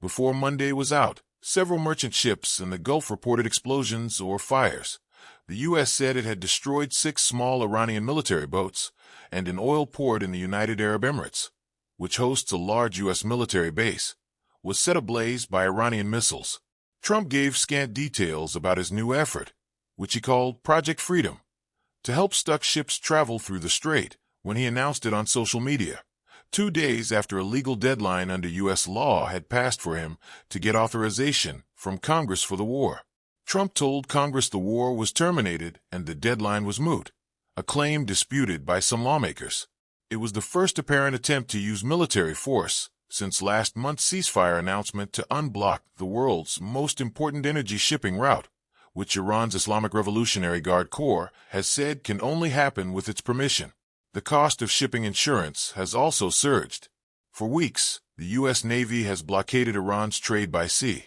Before Monday was out, several merchant ships in the Gulf reported explosions or fires. The U.S. said it had destroyed 6 small Iranian military boats and an oil port in the United Arab Emirates, which hosts a large U.S. military base, was set ablaze by Iranian missiles. Trump gave scant details about his new effort, which he called Project Freedom, to help stuck ships travel through the strait when he announced it on social media, 2 days after a legal deadline under U.S. law had passed for him to get authorization from Congress for the war. Trump told Congress the war was terminated and the deadline was moot, a claim disputed by some lawmakers. It was the first apparent attempt to use military force since last month's ceasefire announcement to unblock the world's most important energy shipping route, which Iran's Islamic Revolutionary Guard Corps has said can only happen with its permission. The cost of shipping insurance has also surged. For weeks, the U.S. Navy has blockaded Iran's trade by sea,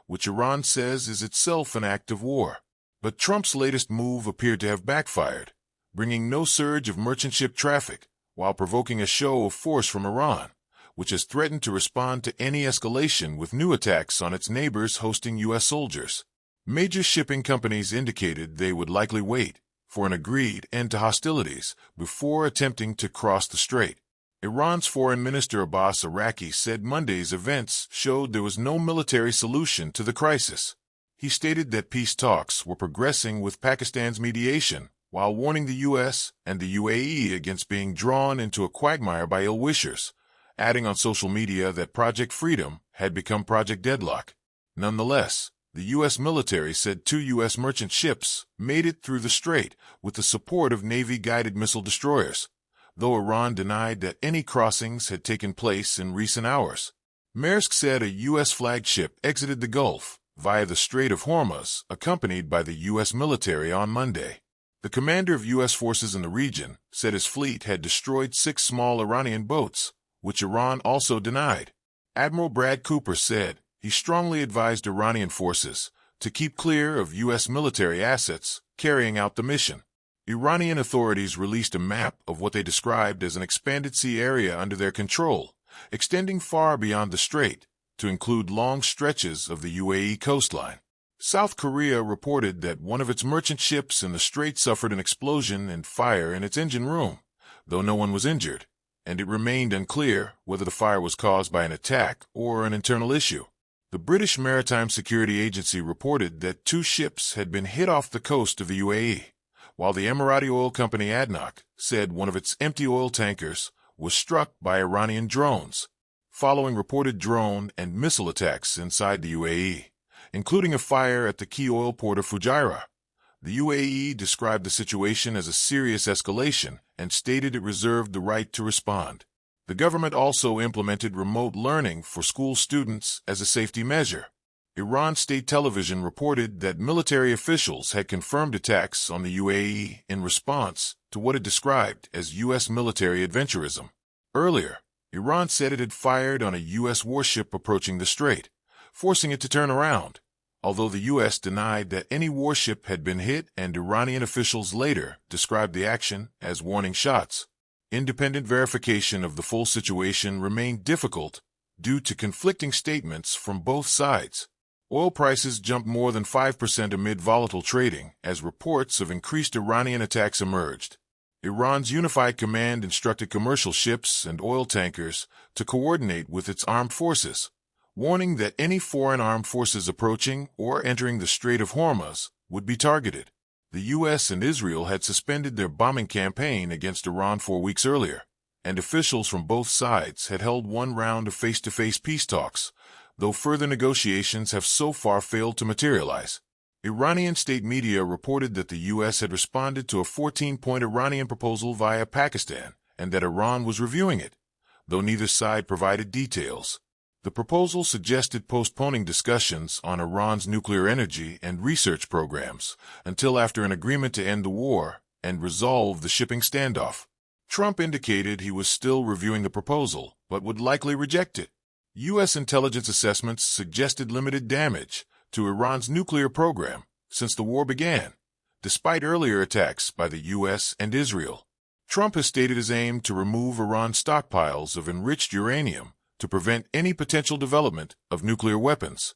which Iran says is itself an act of war. But Trump's latest move appeared to have backfired, bringing no surge of merchant ship traffic, while provoking a show of force from Iran, which has threatened to respond to any escalation with new attacks on its neighbors hosting U.S. soldiers. Major shipping companies indicated they would likely wait for an agreed end to hostilities before attempting to cross the strait. Iran's Foreign Minister Abbas Araqchi said Monday's events showed there was no military solution to the crisis. He stated that peace talks were progressing with Pakistan's mediation, while warning the U.S. and the UAE against being drawn into a quagmire by ill-wishers, adding on social media that Project Freedom had become Project Deadlock. Nonetheless, the U.S. military said 2 U.S. merchant ships made it through the strait with the support of Navy-guided missile destroyers, though Iran denied that any crossings had taken place in recent hours. Maersk said a U.S. flagship exited the Gulf via the Strait of Hormuz, accompanied by the U.S. military on Monday. The commander of U.S. forces in the region said his fleet had destroyed 6 small Iranian boats, which Iran also denied. Admiral Brad Cooper said he strongly advised Iranian forces to keep clear of U.S. military assets carrying out the mission. Iranian authorities released a map of what they described as an expanded sea area under their control, extending far beyond the strait, to include long stretches of the UAE coastline. South Korea reported that one of its merchant ships in the strait suffered an explosion and fire in its engine room, though no one was injured, and it remained unclear whether the fire was caused by an attack or an internal issue. The British Maritime Security Agency reported that 2 ships had been hit off the coast of the UAE, while the Emirati oil company ADNOC said one of its empty oil tankers was struck by Iranian drones, following reported drone and missile attacks inside the UAE, including a fire at the key oil port of Fujairah. The UAE described the situation as a serious escalation and stated it reserved the right to respond. The government also implemented remote learning for school students as a safety measure. Iran state television reported that military officials had confirmed attacks on the UAE in response to what it described as U.S. military adventurism. Earlier, Iran said it had fired on a U.S. warship approaching the strait, forcing it to turn around, although the U.S. denied that any warship had been hit, and Iranian officials later described the action as warning shots. Independent verification of the full situation remained difficult due to conflicting statements from both sides. Oil prices jumped more than 5% amid volatile trading as reports of increased Iranian attacks emerged. Iran's Unified Command instructed commercial ships and oil tankers to coordinate with its armed forces, warning that any foreign armed forces approaching or entering the Strait of Hormuz would be targeted. The U.S. and Israel had suspended their bombing campaign against Iran 4 weeks earlier, and officials from both sides had held one round of face-to-face peace talks, though further negotiations have so far failed to materialize. Iranian state media reported that the U.S. had responded to a 14-point Iranian proposal via Pakistan and that Iran was reviewing it, though neither side provided details. The proposal suggested postponing discussions on Iran's nuclear energy and research programs until after an agreement to end the war and resolve the shipping standoff. Trump indicated he was still reviewing the proposal, but would likely reject it. U.S. intelligence assessments suggested limited damage to Iran's nuclear program since the war began, despite earlier attacks by the U.S. and Israel. Trump has stated his aim to remove Iran's stockpiles of enriched uranium to prevent any potential development of nuclear weapons.